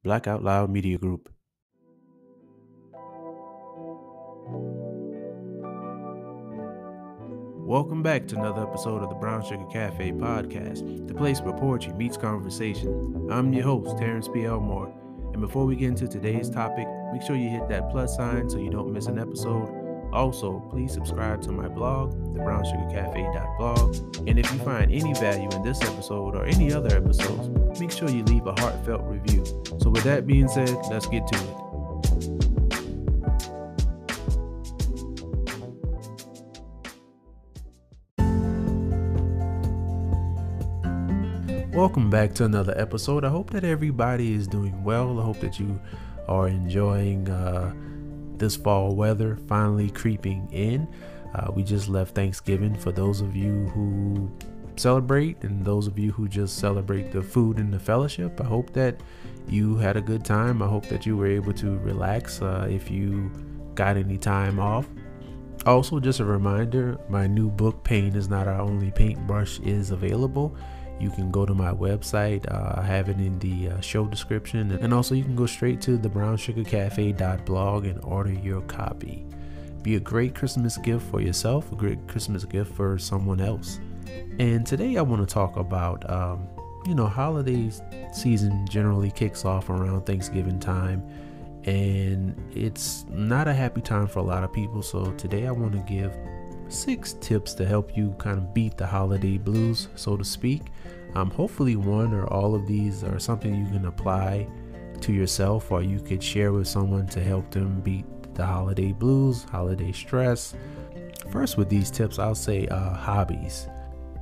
Black Out Loud Media Group. Welcome back to another episode of the Brown Sugar Cafe podcast, the place where poetry meets conversation. I'm your host, Terrence P. Elmore, and before we get into today's topic, make sure you hit that plus sign so you don't miss an episode. Also, please subscribe to my blog, thebrownssugarcafe.blog, and if you find any value in this episode or any other episodes, make sure you leave a heartfelt review. So with that being said, let's get to it. Welcome back to another episode. I hope that everybody is doing well. I hope that you are enjoying this fall weather finally creeping in. We just left Thanksgiving for those of you who celebrate and those of you who just celebrate the food and the fellowship. I hope that you had a good time. I hope that you were able to relax if you got any time off. Also, just a reminder, my new book, Pain Is Not Our Only Paintbrush, is available. You can go to my website. I have it in the show description. And also you can go straight to thebrownssugarcafe.blog and order your copy. Be a great Christmas gift for yourself, a great Christmas gift for someone else. And today I want to talk about, holiday season generally kicks off around Thanksgiving time. And it's not a happy time for a lot of people. So today I want to give 6 tips to help you kind of beat the holiday blues, so to speak. Hopefully one or all of these are something you can apply to yourself, or you could share with someone to help them beat the holiday blues, holiday stress. First, with these tips, I'll say hobbies.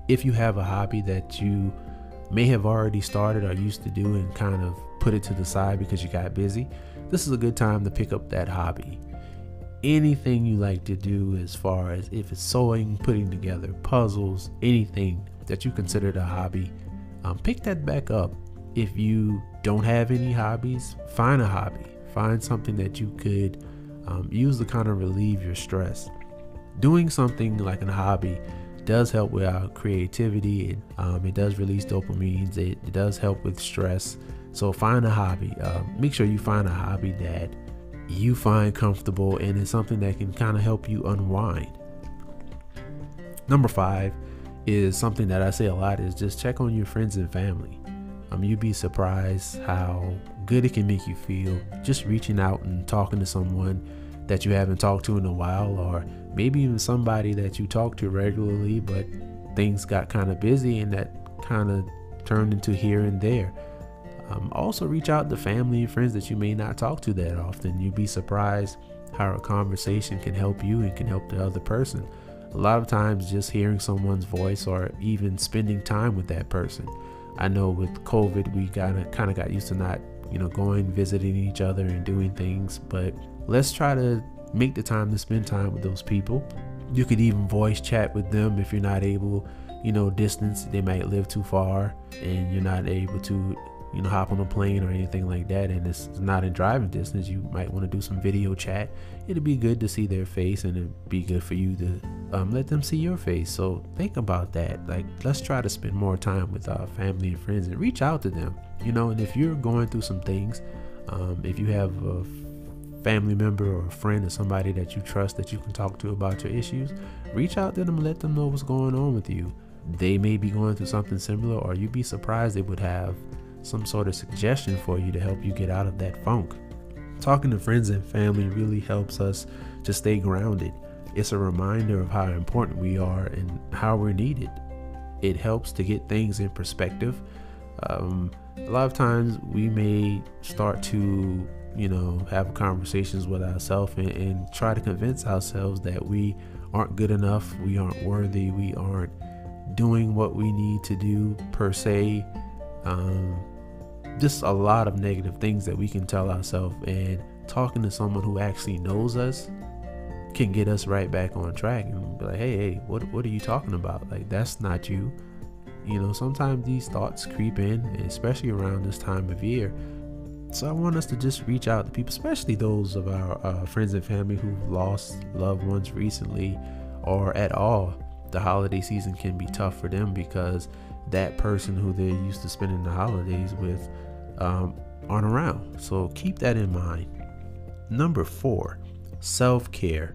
If you have a hobby that you may have already started or used to do and kind of put it to the side because you got busy, this is a good time to pick up that hobby. Anything you like to do, as far as if it's sewing, putting together puzzles, anything that you consider a hobby, pick that back up. If you don't have any hobbies, find a hobby. Find something that you could use to kind of relieve your stress. Doing something like a hobby does help with our creativity. It does release dopamines. It does help with stress. So find a hobby. Make sure you find a hobby that you find comfortable and it's something that can kind of help you unwind. Number 5 is something that I say a lot, is just check on your friends and family. You'd be surprised how good it can make you feel just reaching out and talking to someone that you haven't talked to in a while, or maybe even somebody that you talk to regularly but things got kind of busy and that kind of turned into here and there. Also reach out to family and friends that you may not talk to that often. You'd be surprised how a conversation can help you and can help the other person. A lot of times just hearing someone's voice or even spending time with that person. I know with COVID, we kind of got used to not, going, visiting each other and doing things, but let's try to make the time to spend time with those people. You could even voice chat with them if you're not able, distance. They might live too far and you're not able to hop on a plane or anything like that, and it's not in driving distance. You might want to do some video chat. It'd be good to see their face, and it'd be good for you to let them see your face. So think about that. Like, let's try to spend more time with our family and friends and reach out to them. And if you're going through some things, if you have a family member or a friend or somebody that you trust that you can talk to about your issues, reach out to them and let them know what's going on with you. They may be going through something similar, or you'd be surprised they would have some sort of suggestion for you to help you get out of that funk. Talking to friends and family really helps us to stay grounded. It's a reminder of how important we are and how we're needed. It helps to get things in perspective. A lot of times we may start to, have conversations with ourselves and try to convince ourselves that we aren't good enough, we aren't worthy, we aren't doing what we need to do per se. Just a lot of negative things that we can tell ourselves, and talking to someone who actually knows us can get us right back on track and be like, hey, what are you talking about? Like, that's not you. Sometimes these thoughts creep in, especially around this time of year. So I want us to just reach out to people, especially those of our friends and family who've lost loved ones recently or at all. The holiday season can be tough for them because that person who they're used to spending the holidays with aren't around. So keep that in mind. Number 4, self-care.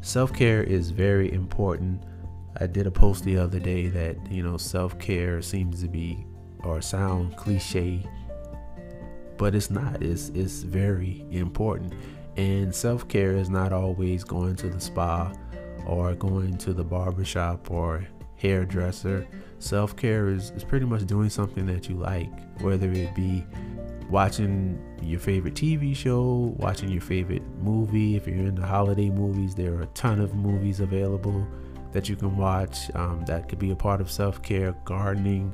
Self-care is very important. I did a post the other day that, self-care seems to be or sound cliche, but it's not. It's very important. And self-care is not always going to the spa or going to the barbershop or hairdresser. Self-care is pretty much doing something that you like, whether it be watching your favorite TV show, watching your favorite movie. If you're into holiday movies, there are a ton of movies available that you can watch. That could be a part of self-care. Gardening,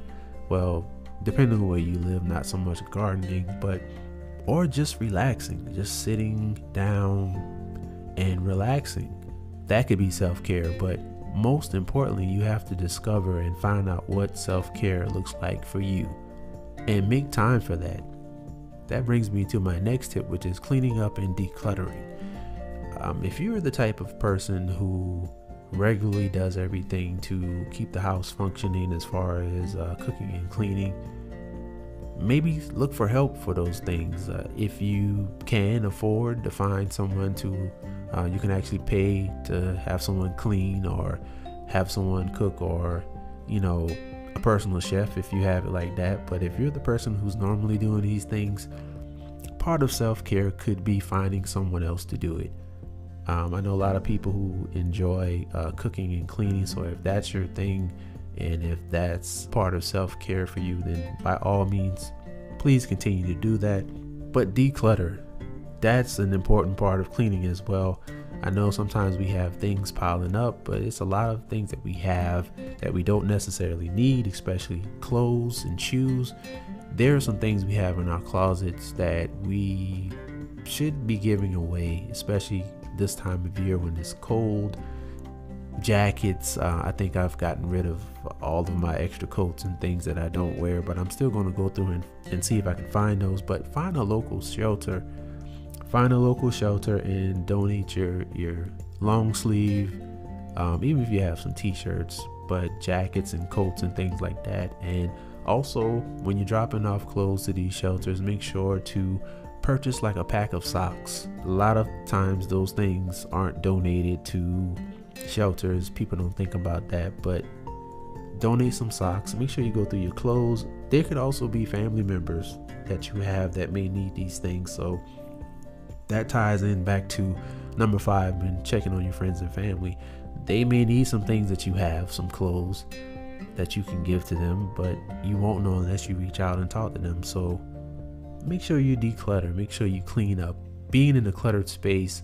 well, depending on where you live, not so much gardening, or just relaxing, just sitting down and relaxing. That could be self-care, but most importantly, you have to discover and find out what self-care looks like for you and make time for that. That brings me to my next tip, which is cleaning up and decluttering. If you're the type of person who regularly does everything to keep the house functioning as far as cooking and cleaning, maybe look for help for those things. If you can afford to find someone to you can actually pay to have someone clean or have someone cook, or a personal chef if you have it like that. But if you're the person who's normally doing these things, part of self-care could be finding someone else to do it. I know a lot of people who enjoy cooking and cleaning, so if that's your thing and if that's part of self-care for you, then by all means, please continue to do that. But declutter, that's an important part of cleaning as well. I know sometimes we have things piling up, but it's a lot of things that we have that we don't necessarily need, especially clothes and shoes. There are some things we have in our closets that we should be giving away, especially this time of year when it's cold. Jackets, I think I've gotten rid of all of my extra coats and things that I don't wear, but I'm still going to go through and see if I can find those. But find a local shelter and donate your long sleeve, even if you have some t-shirts, but jackets and coats and things like that. And also, when you're dropping off clothes to these shelters, make sure to purchase like a pack of socks. A lot of times those things aren't donated to shelters. People don't think about that, but donate some socks. Make sure you go through your clothes. There could also be family members that you have that may need these things, so that ties in back to number 5, and checking on your friends and family. They may need some things that you have, some clothes that you can give to them, but you won't know unless you reach out and talk to them. So make sure you declutter, make sure you clean up. Being in a cluttered space,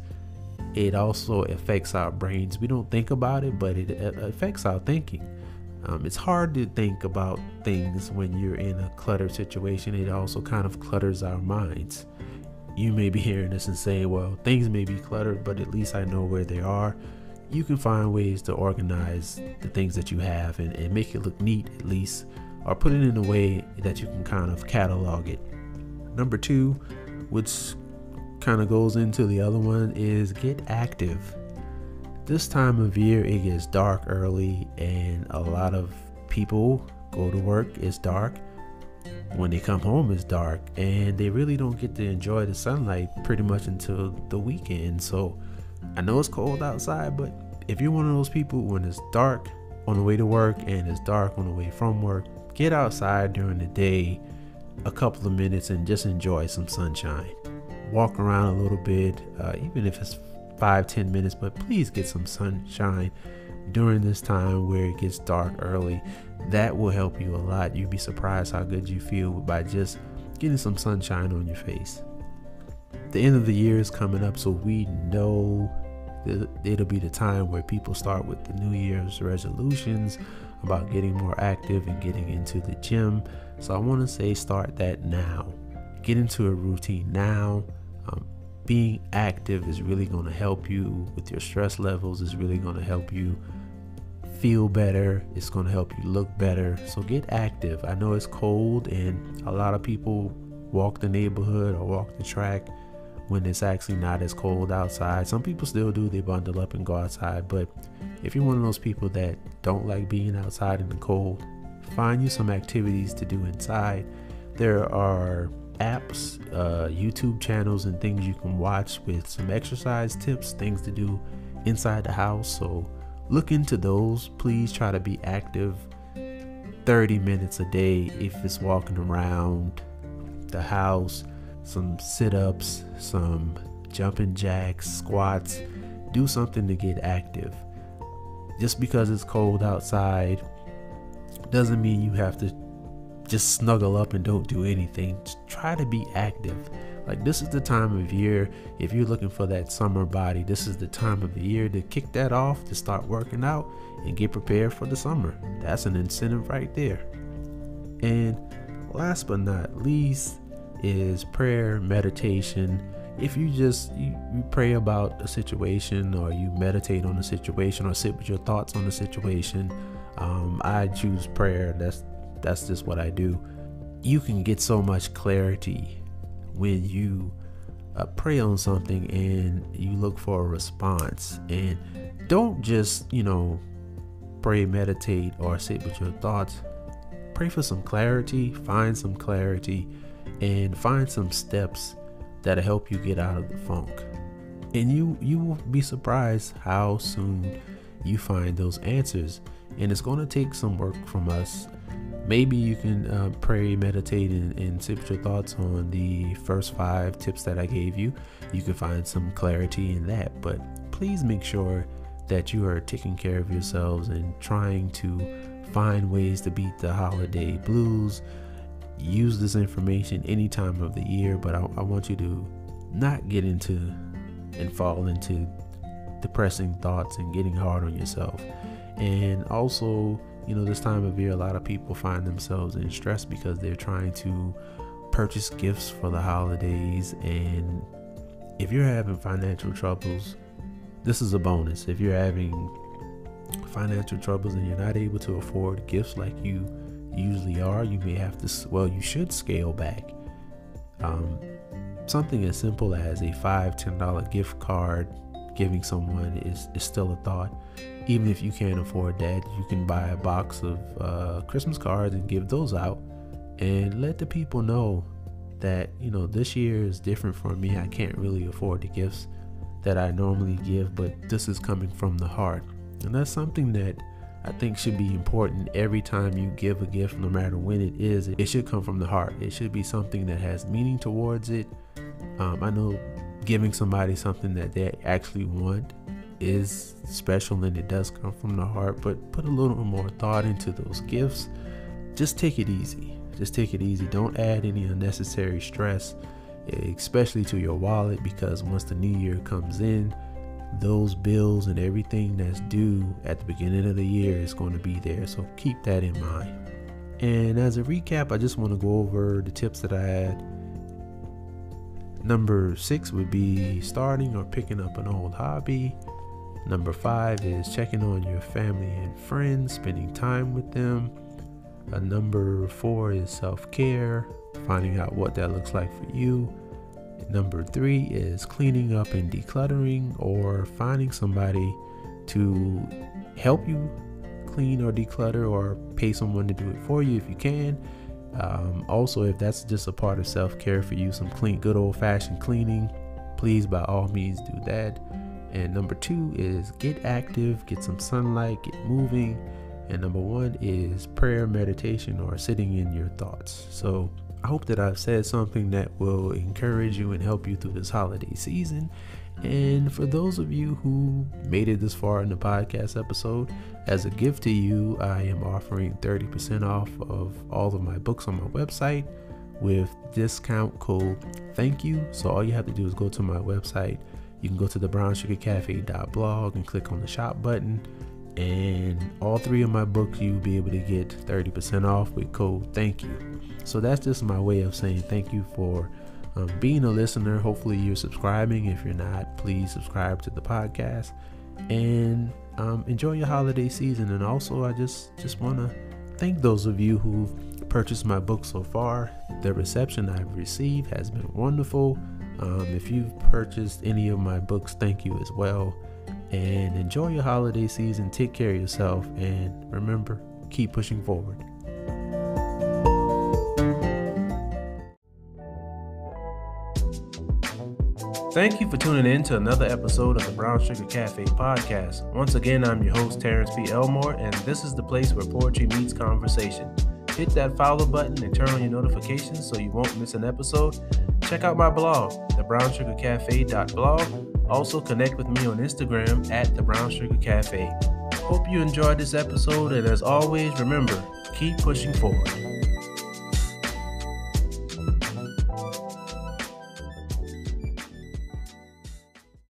it also affects our brains. We don't think about it, but it affects our thinking. It's hard to think about things when you're in a cluttered situation. It also kind of clutters our minds. You may be hearing this and saying, well, things may be cluttered, but at least I know where they are. You can find ways to organize the things that you have and make it look neat, at least, or put it in a way that you can kind of catalog it. Number 2, which kind of goes into the other one, is get active. This time of year, it gets dark early, and a lot of people go to work, it's dark. When they come home, it's dark, and they really don't get to enjoy the sunlight pretty much until the weekend. So I know it's cold outside, but if you're one of those people, when it's dark on the way to work and it's dark on the way from work, get outside during the day a couple of minutes and just enjoy some sunshine. Walk around a little bit, even if it's 5-10 minutes, but please get some sunshine during this time where it gets dark early. That will help you a lot. You'd be surprised how good you feel by just getting some sunshine on your face. The end of the year is coming up, so we know that it'll be the time where people start with the New Year's resolutions about getting more active and getting into the gym. So I want to say start that now. Get into a routine now. Being active is really going to help you with your stress levels. It's really going to help you feel better. It's going to help you look better. So get active. I know it's cold, and a lot of people walk the neighborhood or walk the track when it's actually not as cold outside. Some people still do. They bundle up and go outside. But if you're one of those people that don't like being outside in the cold, find you some activities to do inside. There are apps, YouTube channels, and things you can watch with some exercise tips, things to do inside the house. So look into those. Please try to be active 30 minutes a day. If it's walking around the house, some sit-ups, some jumping jacks, squats, do something to get active. Just because it's cold outside doesn't mean you have to just snuggle up and don't do anything. Just try to be active. Like, this is the time of year, if you're looking for that summer body, this is the time of the year to kick that off, to start working out and get prepared for the summer. That's an incentive right there. And last but not least is prayer, meditation. If you pray about a situation, or you meditate on a situation, or sit with your thoughts on a situation, I choose prayer. That's just what I do. You can get so much clarity when you pray on something and you look for a response. And don't just pray, meditate, or sit with your thoughts. Pray for some clarity, find some clarity, and find some steps that'll help you get out of the funk. And you will be surprised how soon you find those answers. And it's going to take some work from us. Maybe you can pray, meditate, and sit with your thoughts on the first 5 tips that I gave you. You can find some clarity in that. But please make sure that you are taking care of yourselves and trying to find ways to beat the holiday blues. Use this information any time of the year, but I want you to not get into and fall into depressing thoughts and getting hard on yourself. And also, this time of year, a lot of people find themselves in stress because they're trying to purchase gifts for the holidays. And if you're having financial troubles, this is a bonus. If you're having financial troubles and you're not able to afford gifts like you usually are, you may have to, you should scale back. Something as simple as a $5-10 gift card giving someone is still a thought. Even if you can't afford that, you can buy a box of Christmas cards and give those out, and let the people know that this year is different for me. I can't really afford the gifts that I normally give, but this is coming from the heart. And that's something that I think should be important every time you give a gift, no matter when it is. It should come from the heart. It should be something that has meaning towards it. I know giving somebody something that they actually want is special, and it does come from the heart, but put a little more thought into those gifts. Just take it easy. Don't add any unnecessary stress, especially to your wallet, because once the new year comes in, those bills and everything that's due at the beginning of the year is going to be there. So keep that in mind. And as a recap, I just want to go over the tips that I had. Number 6 would be starting or picking up an old hobby. Number 5 is checking on your family and friends, spending time with them. Number 4 is self-care, finding out what that looks like for you. Number 3 is cleaning up and decluttering, or finding somebody to help you clean or declutter, or pay someone to do it for you if you can. Also, if that's just a part of self-care for you, some good old-fashioned cleaning, please by all means do that. And number 2 is get active, get some sunlight, get moving. And number 1 is prayer, meditation, or sitting in your thoughts. So I hope that I've said something that will encourage you and help you through this holiday season. And for those of you who made it this far in the podcast episode, as a gift to you, I am offering 30% off of all of my books on my website with discount code thank you. So all you have to do is go to my website. You can go to thebrownsugarcafe.blog and click on the shop button, and all 3 of my books you'll be able to get 30% off with code thank you. So that's just my way of saying thank you for being a listener. Hopefully you're subscribing. If you're not, please subscribe to the podcast, and enjoy your holiday season. And also, I just want to thank those of you who've purchased my book so far. The reception I've received has been wonderful. If you've purchased any of my books, thank you as well. And enjoy your holiday season. Take care of yourself, and remember, keep pushing forward. Thank you for tuning in to another episode of the Brown Sugar Cafe podcast. Once again, I'm your host, Terrence P. Elmore, and this is the place where poetry meets conversation. Hit that follow button and turn on your notifications so you won't miss an episode. Check out my blog, thebrownsugarcafe.blog. Also connect with me on Instagram at thebrownsugarcafe. Hope you enjoyed this episode, and as always, remember, keep pushing forward.